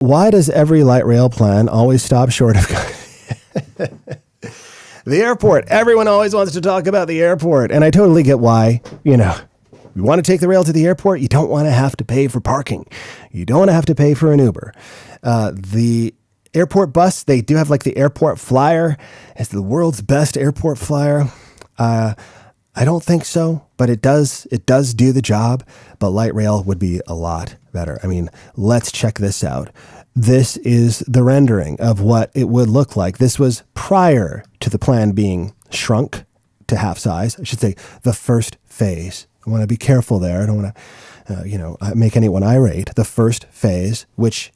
Why does every light rail plan always stop short of the airport? Everyone always wants to talk about the airport. And I totally get why. You want to take the rail to the airport, you don't want to have to pay for parking. You don't want to have to pay for an Uber. The airport bus, they do have like the airport flyer. It's the world's best airport flyer. I don't think so, but it does do the job. But light rail would be a lot better. I mean, let's check this out. This is the rendering of what it would look like. This was prior to the plan being shrunk to half size. I should say the first phase. I want to be careful there. I don't want to, make anyone irate. The first phase, which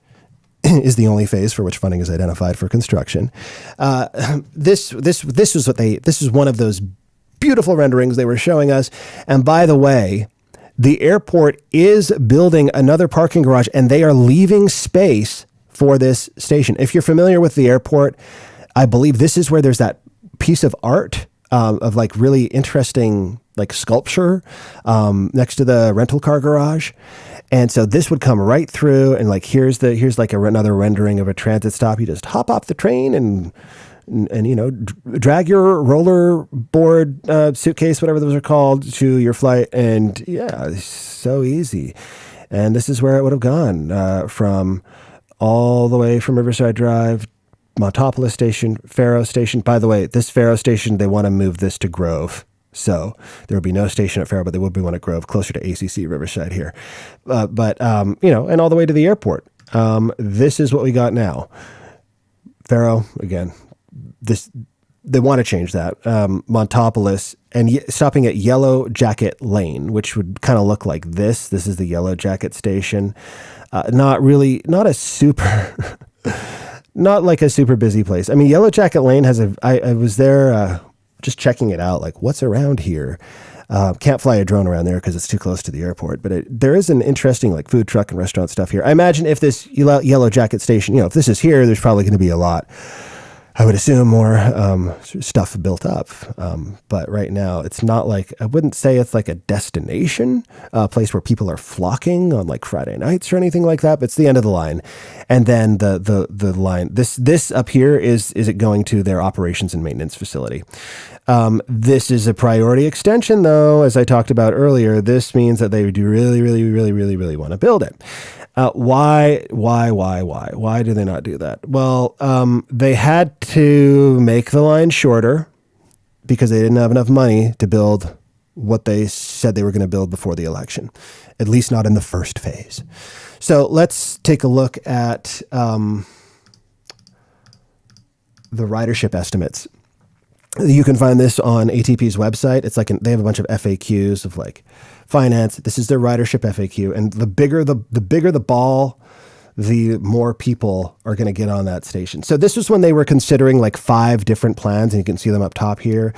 is the only phase for which funding is identified for construction. This is one of those beautiful renderings they were showing us. And by the way, the airport is building another parking garage, and they are leaving space for this station. If you're familiar with the airport, I believe this is where there's that piece of art of like really interesting like sculpture next to the rental car garage. And so this would come right through, and like here's like another rendering of a transit stop. You just hop off the train and drag your roller board suitcase, whatever those are called, to your flight. And yeah, it's so easy. And this is where it would have gone from all the way from Riverside Drive, Montopolis Station, Faro Station. By the way, this Faro Station, they want to move this to Grove. So there would be no station at Faro, but there would be one at Grove, closer to ACC Riverside here. And all the way to the airport. This is what we got now. Faro, again, they want to change that. Montopolis, and stopping at Yellow Jacket Lane, which would kind of look like this. This is the Yellow Jacket station. Not a super busy place. I mean, Yellow Jacket Lane I was there just checking it out, like what's around here. Can't fly a drone around there because it's too close to the airport, but there is an interesting like food truck and restaurant stuff here. I imagine if this Yellow Jacket station, if this is here, there's probably going to be a lot, I would assume, more stuff built up. But right now, it's not like, I wouldn't say it's like a destination, place where people are flocking on like Friday nights or anything like that, but it's the end of the line. And then the line, this up here is it going to their operations and maintenance facility. This is a priority extension, though, as I talked about earlier. This means that they do really, really, really, really, really want to build it. Why do they not do that? Well, they had to make the line shorter because they didn't have enough money to build what they said they were going to build before the election, at least not in the first phase. So let's take a look at the ridership estimates. You can find this on ATP's website. It's like they have a bunch of FAQs of like finance. This is their ridership FAQ, and the bigger the ball, the more people are going to get on that station. So this was when they were considering like 5 different plans, and you can see them up top here.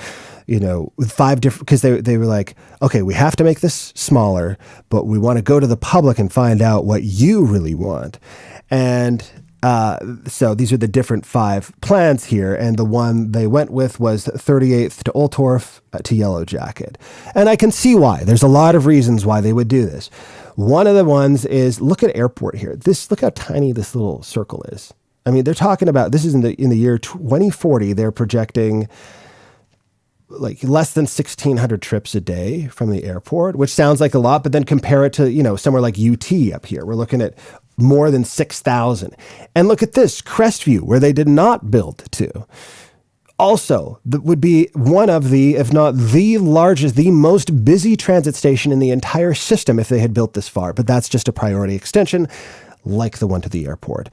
With 5 different, because they were like, okay, we have to make this smaller, but we want to go to the public and find out what you really want. And so these are the different 5 plans here, and the one they went with was 38th to Oltorf to Yellow Jacket. And I can see why. There's a lot of reasons why they would do this. One of the ones is, look at airport here. Look how tiny this little circle is. I mean, they're talking about, this is in the year 2040, they're projecting like less than 1,600 trips a day from the airport, which sounds like a lot, but then compare it to, somewhere like UT up here. We're looking at more than 6,000. And look at this, Crestview, where they did not build to. Also, that would be one of the, if not the largest, the most busy transit station in the entire system if they had built this far. But that's just a priority extension, like the one to the airport.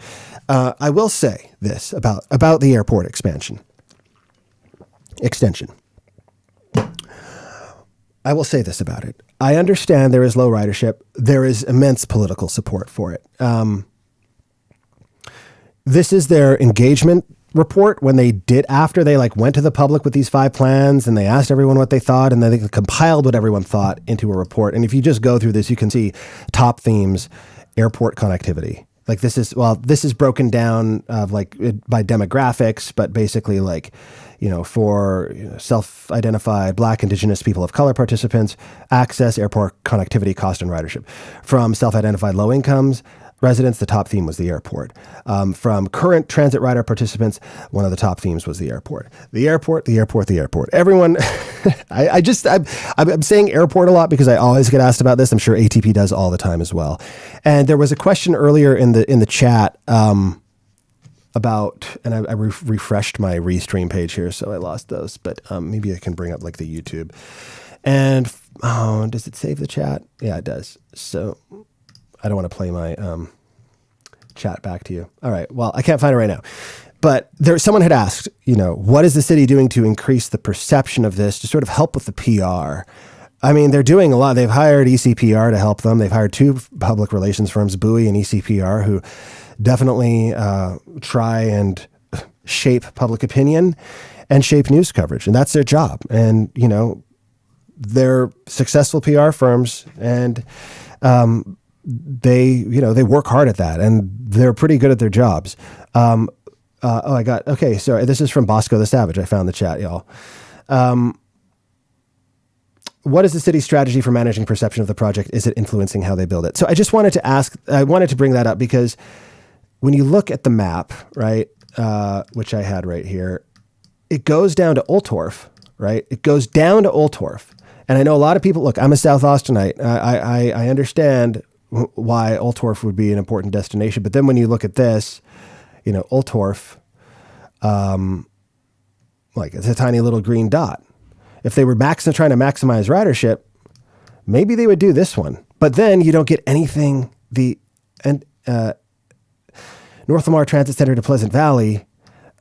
I will say this about the airport extension. I will say this about it. I understand there is low ridership. There is immense political support for it. This is their engagement report after they went to the public with these 5 plans, and they asked everyone what they thought, and then they compiled what everyone thought into a report. And if you just go through this, you can see top themes: airport connectivity. This is broken down by demographics, but basically for self-identified Black, Indigenous, people of color participants, access, airport connectivity, cost, and ridership. From self-identified low incomes, residents, the top theme was the airport. From current transit rider participants, one of the top themes was the airport. The airport, the airport, the airport. Everyone, I'm saying airport a lot because I always get asked about this. I'm sure ATP does all the time as well. And there was a question earlier in the chat about, and I refreshed my Restream page here, so I lost those, but maybe I can bring up like the YouTube. And does it save the chat? Yeah, it does. So I don't want to play my chat back to you. All right. Well, I can't find it right now. But someone had asked, what is the city doing to increase the perception of this, to sort of help with the PR? I mean, they're doing a lot. They've hired ECPR to help them. They've hired 2 public relations firms, Bowie and ECPR, who definitely try and shape public opinion and shape news coverage. And that's their job. And, they're successful PR firms, and they work hard at that, and they're pretty good at their jobs. Okay, sorry. This is from Bosco the Savage. I found the chat, y'all. What is the city's strategy for managing perception of the project? Is it influencing how they build it? So I just wanted to bring that up because when you look at the map, right, which I had right here, it goes down to Oltorf, right? It goes down to Oltorf. And I know a lot of people, look, I'm a South Austinite. I understand why Oltorf would be an important destination. But then when you look at this, Oltorf, it's a tiny little green dot. If they were trying to maximize ridership, maybe they would do this one. But then you don't get anything. North Lamar Transit Center to Pleasant Valley,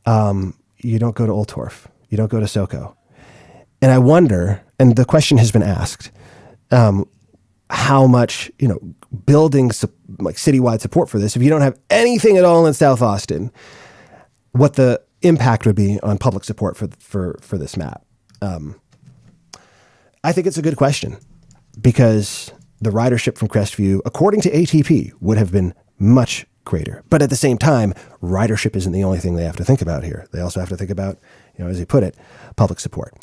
you don't go to Oltorf. You don't go to SoCo. And I wonder, and the question has been asked, how much, building like citywide support for this, if you don't have anything at all in South Austin, what the impact would be on public support for this map. I think it's a good question because the ridership from Crestview, according to ATP, would have been much greater. But at the same time, ridership isn't the only thing they have to think about here. They also have to think about, as you put it, public support.